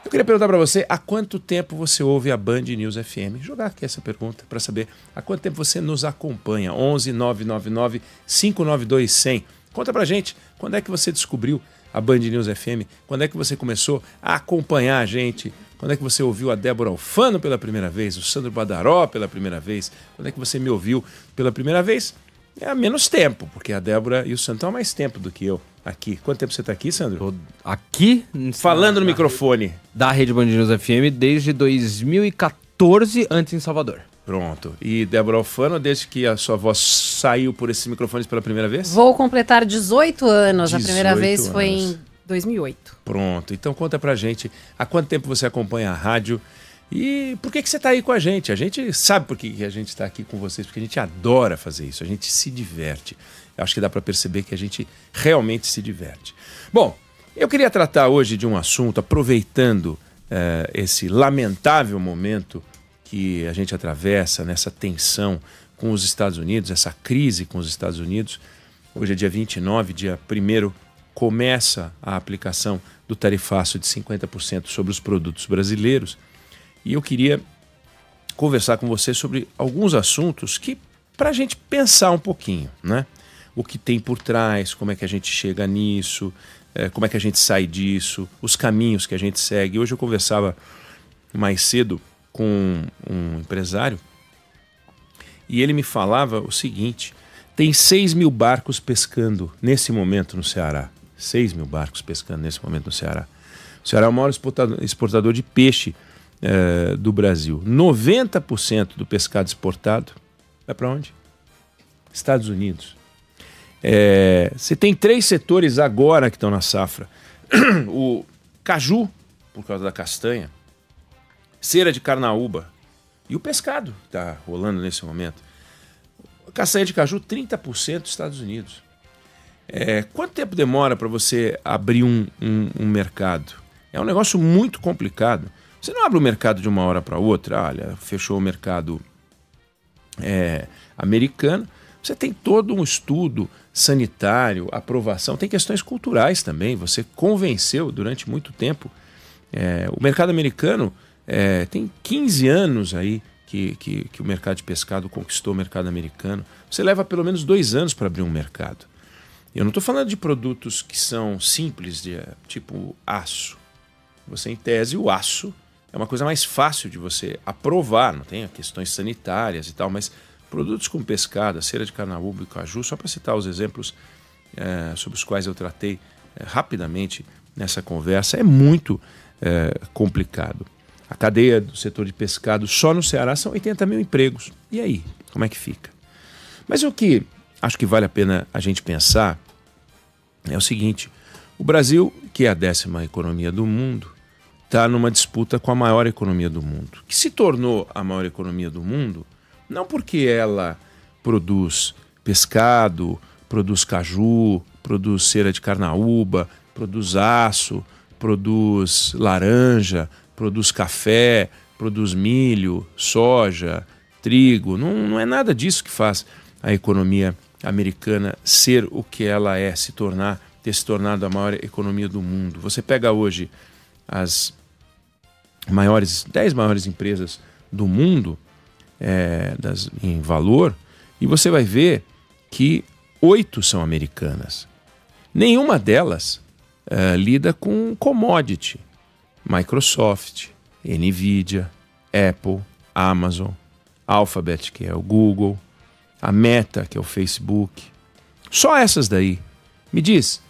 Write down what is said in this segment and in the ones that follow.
Eu queria perguntar para você, há quanto tempo você ouve a Band News FM? Jogar aqui essa pergunta para saber há quanto tempo você nos acompanha. 11 999 592 100. Conta pra gente, quando é que você descobriu a Band News FM? Quando é que você começou a acompanhar a gente? Quando é que você ouviu a Débora Alfano pela primeira vez? O Sandro Badaró pela primeira vez? Quando é que você me ouviu pela primeira vez? É há menos tempo, porque a Débora e o Sandro estão há mais tempo do que eu aqui. Quanto tempo você está aqui, Sandro? Tô aqui? Falando no microfone. Da Rede Band News FM desde 2014, antes em Salvador. Pronto. E Débora Alfano, desde que a sua voz saiu por esses microfones pela primeira vez? Vou completar 18 anos. A primeira 18 vez foi anos. em 2008. Pronto. Então conta pra gente há quanto tempo você acompanha a rádio e por que você está aí com a gente? A gente sabe por que a gente está aqui com vocês, porque a gente adora fazer isso, a gente se diverte. Eu acho que dá para perceber que a gente realmente se diverte. Bom, eu queria tratar hoje de um assunto, aproveitando esse lamentável momento que a gente atravessa nessa tensão com os Estados Unidos, essa crise com os Estados Unidos. Hoje é dia 29, dia 1º, começa a aplicação do tarifaço de 50% sobre os produtos brasileiros. E eu queria conversar com você sobre alguns assuntos que, para a gente pensar um pouquinho, né? O que tem por trás, como é que a gente chega nisso, como é que a gente sai disso, os caminhos que a gente segue. Hoje eu conversava mais cedo com um empresário e ele me falava o seguinte: tem 6 mil barcos pescando nesse momento no Ceará. 6 mil barcos pescando nesse momento no Ceará. O Ceará é o maior exportador de peixe do Brasil. 90% do pescado exportado vai para onde? Estados Unidos. Você tem 3 setores agora que estão na safra. O caju, por causa da castanha, cera de carnaúba e o pescado que está rolando nesse momento. Castanha de caju, 30% dos Estados Unidos. Quanto tempo demora para você abrir um mercado? É um negócio muito complicado. Você não abre o mercado de uma hora para outra. Olha, fechou o mercado americano. Você tem todo um estudo sanitário, aprovação. Tem questões culturais também. Você convenceu durante muito tempo. O mercado americano tem 15 anos aí que o mercado de pescado conquistou o mercado americano. Você leva pelo menos 2 anos para abrir um mercado. Eu não estou falando de produtos que são simples, tipo aço. Você, em tese, o aço é uma coisa mais fácil de você aprovar, não tem questões sanitárias e tal, mas produtos como pescada, cera de carnaúba e caju, só para citar os exemplos sobre os quais eu tratei rapidamente nessa conversa, é muito complicado. A cadeia do setor de pescado só no Ceará são 80 mil empregos. E aí, como é que fica? Mas o que acho que vale a pena a gente pensar é o seguinte: o Brasil, que é a 10ª economia do mundo, está numa disputa com a maior economia do mundo, que se tornou a maior economia do mundo não porque ela produz pescado, produz caju, produz cera de carnaúba, produz aço, produz laranja, produz café, produz milho, soja, trigo. Não é nada disso que faz a economia americana ser o que ela é, ter se tornado a maior economia do mundo. Você pega hoje as 10 maiores empresas do mundo em valor e você vai ver que 8 são americanas. Nenhuma delas lida com commodity. Microsoft, Nvidia, Apple, Amazon, Alphabet, que é o Google, a Meta, que é o Facebook. Só essas daí. Me diz,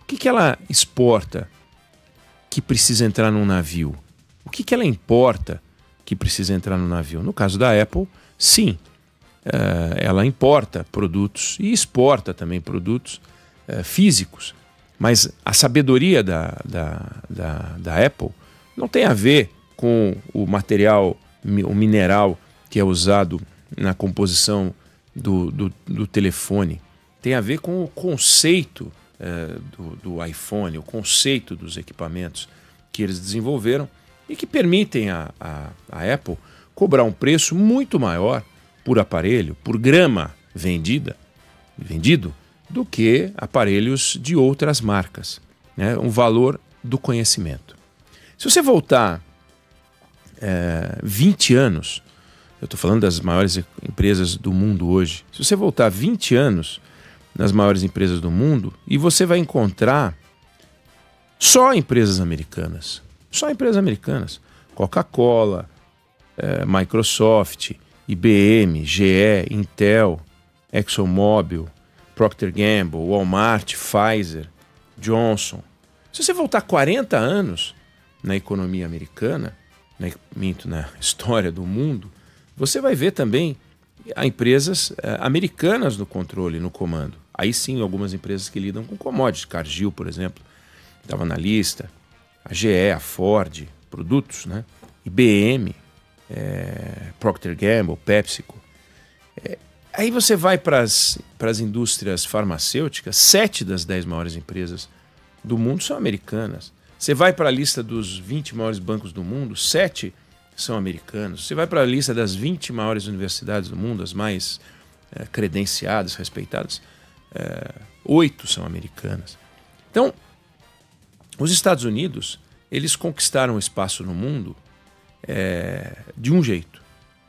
o que ela exporta que precisa entrar num navio? O que ela importa que precisa entrar no navio? No caso da Apple, sim, ela importa produtos e exporta também produtos físicos. Mas a sabedoria da Apple não tem a ver com o material, o mineral que é usado na composição do telefone. Tem a ver com o conceito do iPhone, o conceito dos equipamentos que eles desenvolveram e que permitem a Apple cobrar um preço muito maior por aparelho, por grama vendido, do que aparelhos de outras marcas, né? Um valor do conhecimento. Se você voltar 20 anos, eu estou falando das maiores empresas do mundo hoje, se você voltar 20 anos nas maiores empresas do mundo, e você vai encontrar só empresas americanas. Só empresas americanas. Coca-Cola, Microsoft, IBM, GE, Intel, ExxonMobil, Procter & Gamble, Walmart, Pfizer, Johnson. Se você voltar 40 anos na economia americana, na história do mundo, você vai ver também empresas americanas no controle, no comando. Aí sim, algumas empresas que lidam com commodities. Cargill, por exemplo, estava na lista. A GE, a Ford, produtos, né? IBM, Procter & Gamble, PepsiCo. Aí você vai para as indústrias farmacêuticas, 7 das 10 maiores empresas do mundo são americanas. Você vai para a lista dos 20 maiores bancos do mundo, 7 são americanos. Você vai para a lista das 20 maiores universidades do mundo, as mais credenciadas, respeitadas, 8 são americanas. Então, os Estados Unidos, eles conquistaram o espaço no mundo de um jeito.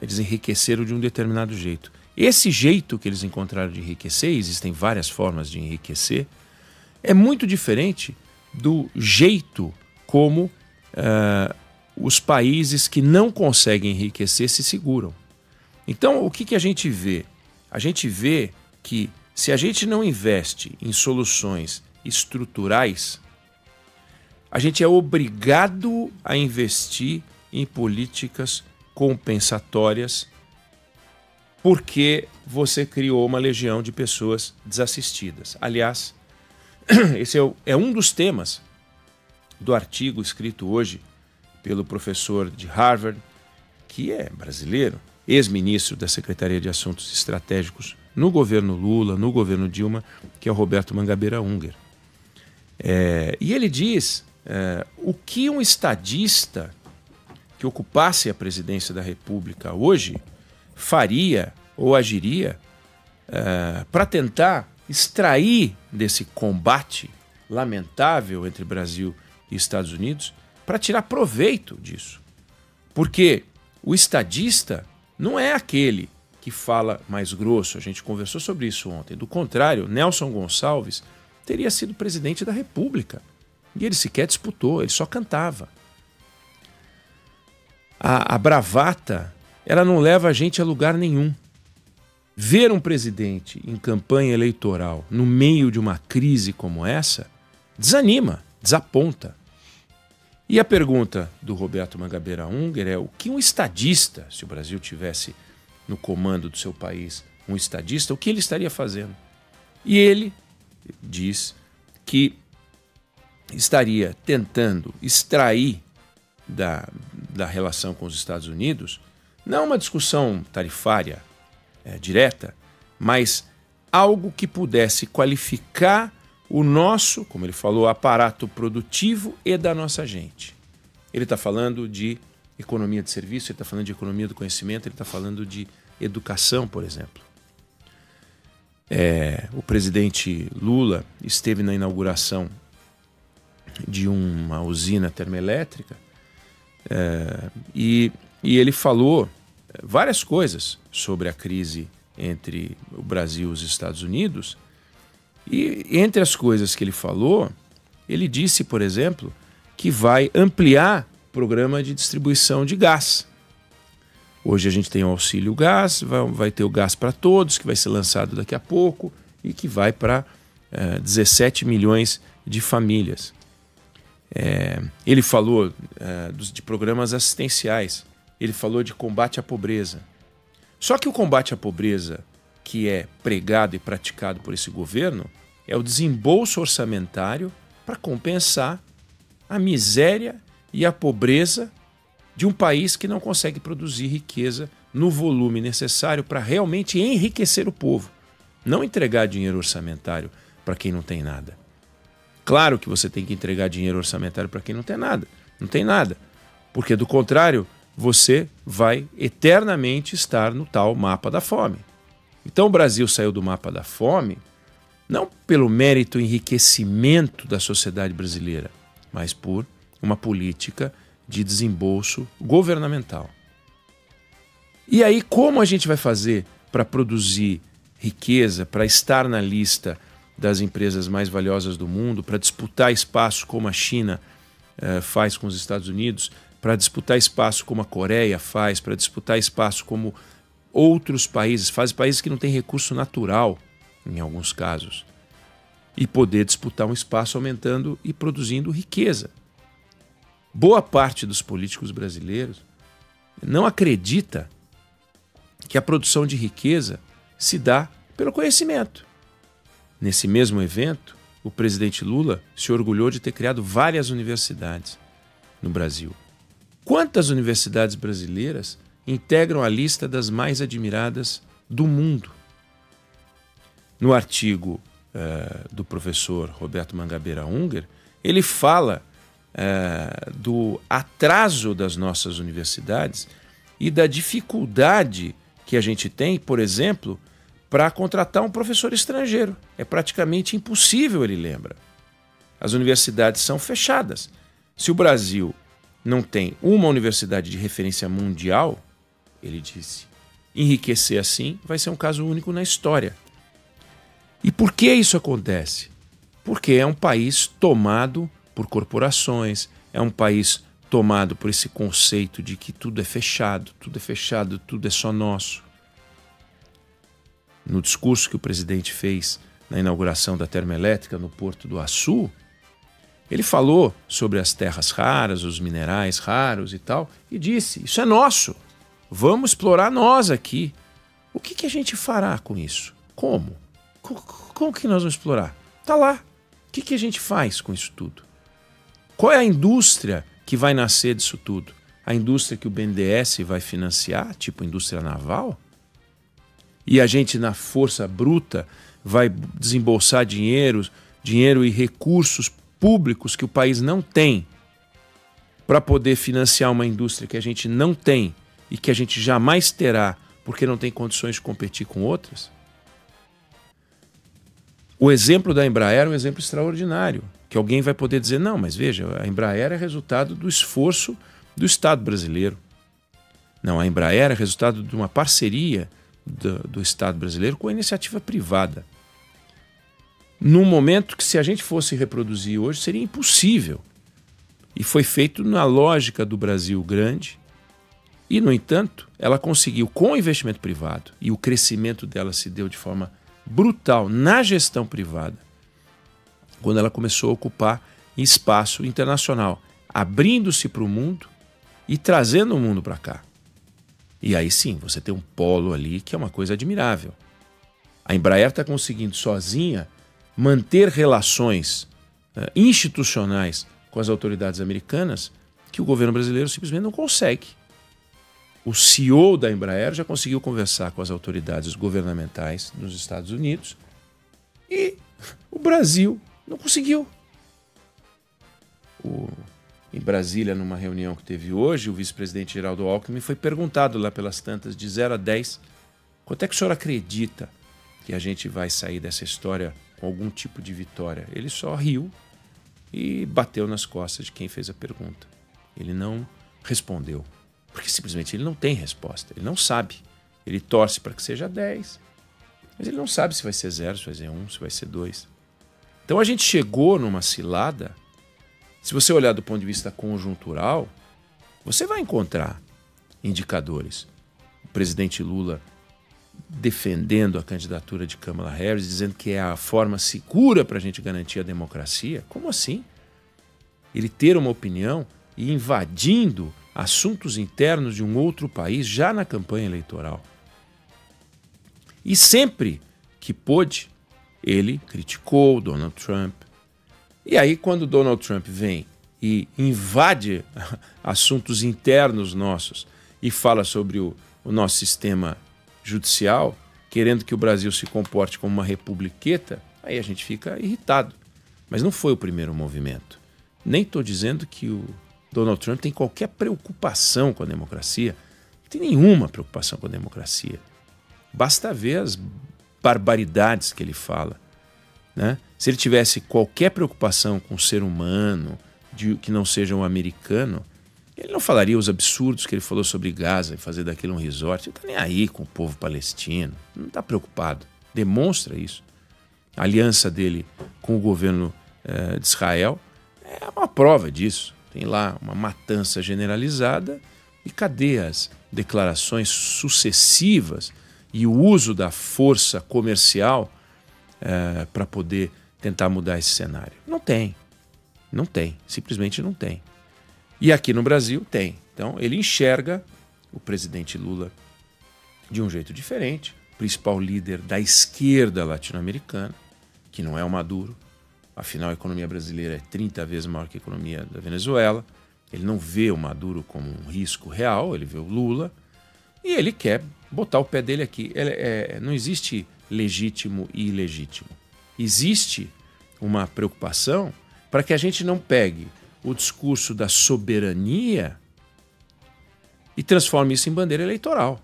Eles enriqueceram de um determinado jeito. Esse jeito que eles encontraram de enriquecer, existem várias formas de enriquecer, é muito diferente do jeito como os países que não conseguem enriquecer se seguram. Então, o que a gente vê? A gente vê que se a gente não investe em soluções estruturais, a gente é obrigado a investir em políticas compensatórias porque você criou uma legião de pessoas desassistidas. Aliás, esse é um dos temas do artigo escrito hoje pelo professor de Harvard, que é brasileiro, ex-ministro da Secretaria de Assuntos Estratégicos no governo Lula, no governo Dilma, que é o Roberto Mangabeira Unger. E ele diz o que um estadista que ocupasse a presidência da República hoje faria ou agiria para tentar extrair desse combate lamentável entre Brasil e Estados Unidos, para tirar proveito disso. Porque o estadista não é aquele que fala mais grosso, a gente conversou sobre isso ontem. Do contrário, Nelson Gonçalves teria sido presidente da República. E ele sequer disputou, ele só cantava. A bravata, ela não leva a gente a lugar nenhum. Ver um presidente em campanha eleitoral no meio de uma crise como essa desanima, desaponta. E a pergunta do Roberto Mangabeira Unger é o que um estadista, se o Brasil tivesse no comando do seu país um estadista, o que ele estaria fazendo? E ele diz que estaria tentando extrair da relação com os Estados Unidos, não uma discussão tarifária direta, mas algo que pudesse qualificar o nosso, como ele falou, aparato produtivo e da nossa gente. Ele está falando de economia de serviço, ele está falando de economia do conhecimento, ele está falando de educação, por exemplo. O presidente Lula esteve na inauguração de uma usina termoelétrica e ele falou várias coisas sobre a crise entre o Brasil e os Estados Unidos. E entre as coisas que ele falou, ele disse, por exemplo, que vai ampliar o programa de distribuição de gás. Hoje a gente tem o auxílio gás, vai ter o gás para todos, que vai ser lançado daqui a pouco e que vai para 17 milhões de famílias. Ele falou de programas assistenciais, ele falou de combate à pobreza. Só que o combate à pobreza que é pregado e praticado por esse governo é o desembolso orçamentário para compensar a miséria e a pobreza de um país que não consegue produzir riqueza no volume necessário para realmente enriquecer o povo. Não entregar dinheiro orçamentário para quem não tem nada. Claro que você tem que entregar dinheiro orçamentário para quem não tem nada. Não tem nada. Porque, do contrário, você vai eternamente estar no tal mapa da fome. Então o Brasil saiu do mapa da fome não pelo mérito enriquecimento da sociedade brasileira, mas por uma política de desembolso governamental. E aí, como a gente vai fazer para produzir riqueza, para estar na lista das empresas mais valiosas do mundo, para disputar espaço como a China faz com os Estados Unidos, para disputar espaço como a Coreia faz, para disputar espaço como outros países, países que não têm recurso natural, em alguns casos, e poder disputar um espaço aumentando e produzindo riqueza. Boa parte dos políticos brasileiros não acredita que a produção de riqueza se dá pelo conhecimento. Nesse mesmo evento, o presidente Lula se orgulhou de ter criado várias universidades no Brasil. Quantas universidades brasileiras integram a lista das mais admiradas do mundo? No artigo do professor Roberto Mangabeira Unger, ele fala do atraso das nossas universidades e da dificuldade que a gente tem, por exemplo, para contratar um professor estrangeiro. É praticamente impossível, ele lembra. As universidades são fechadas. Se o Brasil não tem uma universidade de referência mundial, ele disse, enriquecer assim vai ser um caso único na história. E por que isso acontece? Porque é um país tomado por corporações, é um país tomado por esse conceito de que tudo é fechado, tudo é só nosso. No discurso que o presidente fez na inauguração da termoelétrica no Porto do Açu, ele falou sobre as terras raras, os minerais raros e tal, e disse, isso é nosso, vamos explorar nós aqui. O que a gente fará com isso? Como? Como que nós vamos explorar? Está lá. O que a gente faz com isso tudo? Qual é a indústria que vai nascer disso tudo? A indústria que o BNDES vai financiar, tipo indústria naval? E a gente, na força bruta, vai desembolsar dinheiro e recursos públicos que o país não tem para poder financiar uma indústria que a gente não tem e que a gente jamais terá porque não tem condições de competir com outras? O exemplo da Embraer é um exemplo extraordinário, que alguém vai poder dizer, não, mas veja, a Embraer é resultado do esforço do Estado brasileiro. Não, a Embraer é resultado de uma parceria do Estado brasileiro com a iniciativa privada. Num momento que, se a gente fosse reproduzir hoje, seria impossível. E foi feito na lógica do Brasil grande. E, no entanto, ela conseguiu, com o investimento privado, e o crescimento dela se deu de forma brutal na gestão privada, quando ela começou a ocupar espaço internacional, abrindo-se para o mundo e trazendo o mundo para cá. E aí sim, você tem um polo ali que é uma coisa admirável. A Embraer está conseguindo sozinha manter relações institucionais com as autoridades americanas que o governo brasileiro simplesmente não consegue. O CEO da Embraer já conseguiu conversar com as autoridades governamentais nos Estados Unidos e o Brasil não conseguiu. Em Brasília, numa reunião que teve hoje, o vice-presidente Geraldo Alckmin foi perguntado lá pelas tantas, de 0 a 10, quanto é que o senhor acredita que a gente vai sair dessa história com algum tipo de vitória? Ele só riu e bateu nas costas de quem fez a pergunta. Ele não respondeu, porque simplesmente ele não tem resposta, ele não sabe. Ele torce para que seja 10, mas ele não sabe se vai ser 0, se vai ser 1, se vai ser 2. Então a gente chegou numa cilada. Se você olhar do ponto de vista conjuntural, você vai encontrar indicadores. O presidente Lula defendendo a candidatura de Kamala Harris, dizendo que é a forma segura para a gente garantir a democracia. Como assim? Ele ter uma opinião e invadindo assuntos internos de um outro país já na campanha eleitoral. E sempre que pôde, ele criticou Donald Trump. E aí, quando Donald Trump vem e invade assuntos internos nossos e fala sobre o nosso sistema judicial, querendo que o Brasil se comporte como uma republiqueta, aí a gente fica irritado. Mas não foi o primeiro movimento. Nem estou dizendo que o Donald Trump tem qualquer preocupação com a democracia. Não tem nenhuma preocupação com a democracia. Basta ver as barbaridades que ele fala, né? Se ele tivesse qualquer preocupação com o ser humano, que não seja um americano, ele não falaria os absurdos que ele falou sobre Gaza e fazer daquilo um resort. Ele não está nem aí com o povo palestino, não está preocupado. Demonstra isso. A aliança dele com o governo de Israel é uma prova disso. Tem lá uma matança generalizada e cadê as declarações sucessivas e o uso da força comercial para poder tentar mudar esse cenário? Não tem. Não tem. Simplesmente não tem. E aqui no Brasil tem. Então ele enxerga o presidente Lula de um jeito diferente. Principal líder da esquerda latino-americana, que não é o Maduro. Afinal, a economia brasileira é 30 vezes maior que a economia da Venezuela. Ele não vê o Maduro como um risco real, ele vê o Lula. E ele quer botar o pé dele aqui. Não existe legítimo e ilegítimo. Existe uma preocupação para que a gente não pegue o discurso da soberania e transforme isso em bandeira eleitoral.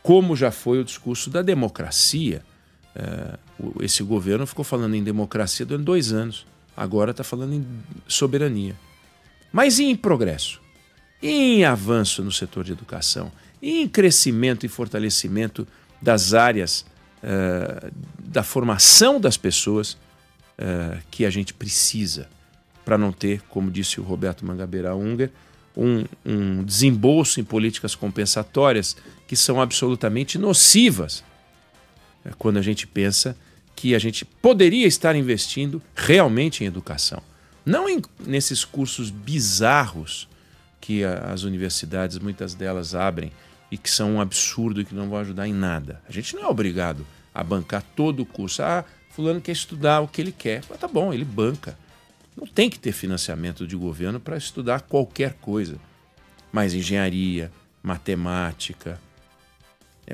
Como já foi o discurso da democracia. Esse governo ficou falando em democracia durante 2 anos. Agora está falando em soberania. Mas e em progresso? E em avanço no setor de educação? E em crescimento e fortalecimento das áreas da formação das pessoas que a gente precisa para não ter, como disse o Roberto Mangabeira Unger, um desembolso em políticas compensatórias que são absolutamente nocivas quando a gente pensa que a gente poderia estar investindo realmente em educação. Não nesses cursos bizarros que as universidades, muitas delas, abrem e que são um absurdo e que não vão ajudar em nada. A gente não é obrigado a bancar todo o curso. Fulano quer estudar o que ele quer. Mas tá bom, ele banca. Não tem que ter financiamento de governo para estudar qualquer coisa. Mas engenharia, matemática,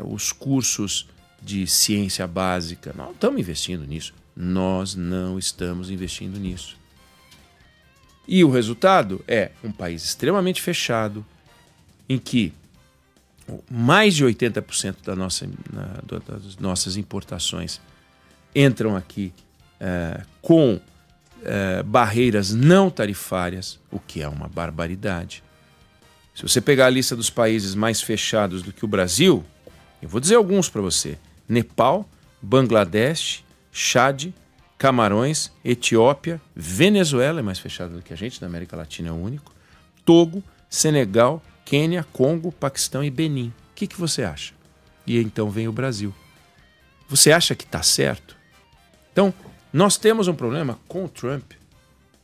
os cursos de ciência básica, não estamos investindo nisso. Nós não estamos investindo nisso. E o resultado é um país extremamente fechado, em que mais de 80% das nossas importações entram aqui com barreiras não tarifárias, o que é uma barbaridade. Se você pegar a lista dos países mais fechados do que o Brasil, eu vou dizer alguns para você: Nepal, Bangladesh, Chad, Camarões, Etiópia, Venezuela é mais fechado do que a gente, na América Latina é o único, Togo, Senegal, Quênia, Congo, Paquistão e Benin. O que você acha? E então vem o Brasil. Você acha que está certo? Então, nós temos um problema com o Trump,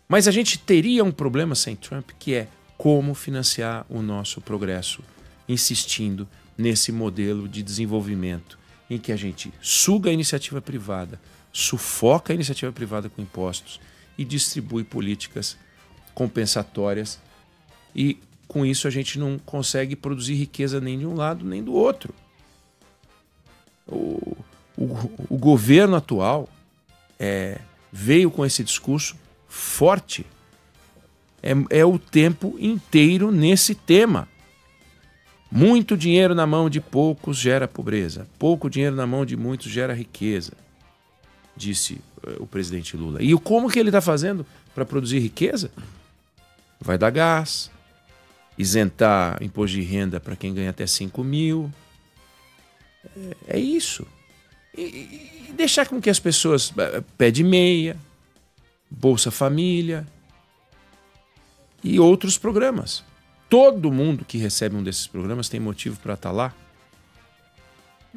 mas a gente teria um problema sem Trump, que é como financiar o nosso progresso, insistindo nesse modelo de desenvolvimento em que a gente suga a iniciativa privada, sufoca a iniciativa privada com impostos e distribui políticas compensatórias, e com isso a gente não consegue produzir riqueza nem de um lado nem do outro. O governo atual veio com esse discurso forte. É o tempo inteiro nesse tema. Muito dinheiro na mão de poucos gera pobreza. Pouco dinheiro na mão de muitos gera riqueza, disse o presidente Lula. E como que ele está fazendo para produzir riqueza? Vai dar gás, isentar imposto de renda para quem ganha até 5 mil. É isso. E deixar com que as pessoas pé de meia, Bolsa Família e outros programas. Todo mundo que recebe um desses programas tem motivo para estar lá?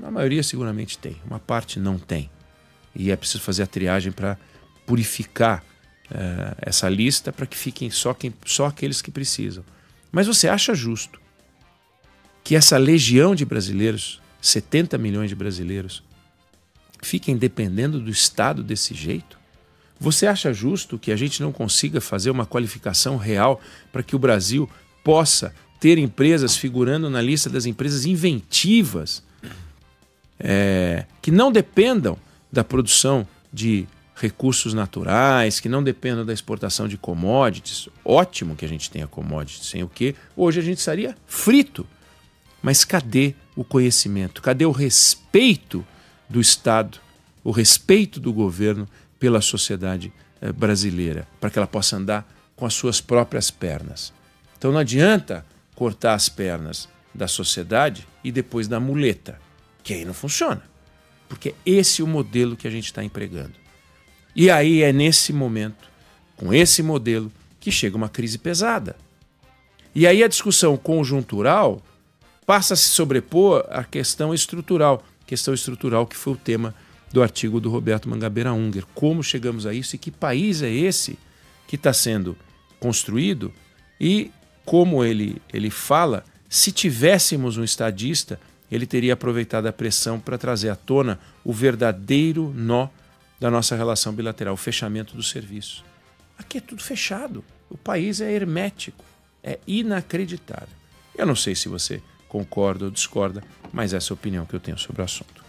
A maioria seguramente tem, uma parte não tem. E é preciso fazer a triagem para purificar essa lista para que fiquem só aqueles que precisam. Mas você acha justo que essa legião de brasileiros, 70 milhões de brasileiros, fiquem dependendo do Estado desse jeito? Você acha justo que a gente não consiga fazer uma qualificação real para que o Brasil possa ter empresas figurando na lista das empresas inventivas, que não dependam da produção de recursos naturais, que não dependam da exportação de commodities? Ótimo que a gente tenha commodities, sem o que hoje a gente estaria frito. Mas cadê o conhecimento? Cadê o respeito do Estado, o respeito do governo pela sociedade brasileira, para que ela possa andar com as suas próprias pernas. Então não adianta cortar as pernas da sociedade e depois da muleta, que aí não funciona. Porque esse é o modelo que a gente está empregando. E aí é nesse momento, com esse modelo, que chega uma crise pesada. E aí a discussão conjuntural passa a se sobrepor à questão estrutural que foi o tema do artigo do Roberto Mangabeira Unger. Como chegamos a isso e que país é esse que está sendo construído? E como ele fala, se tivéssemos um estadista, ele teria aproveitado a pressão para trazer à tona o verdadeiro nó da nossa relação bilateral, o fechamento do serviço. Aqui é tudo fechado. O país é hermético. É inacreditável. Eu não sei se você concorda ou discorda, mas essa é a opinião que eu tenho sobre o assunto.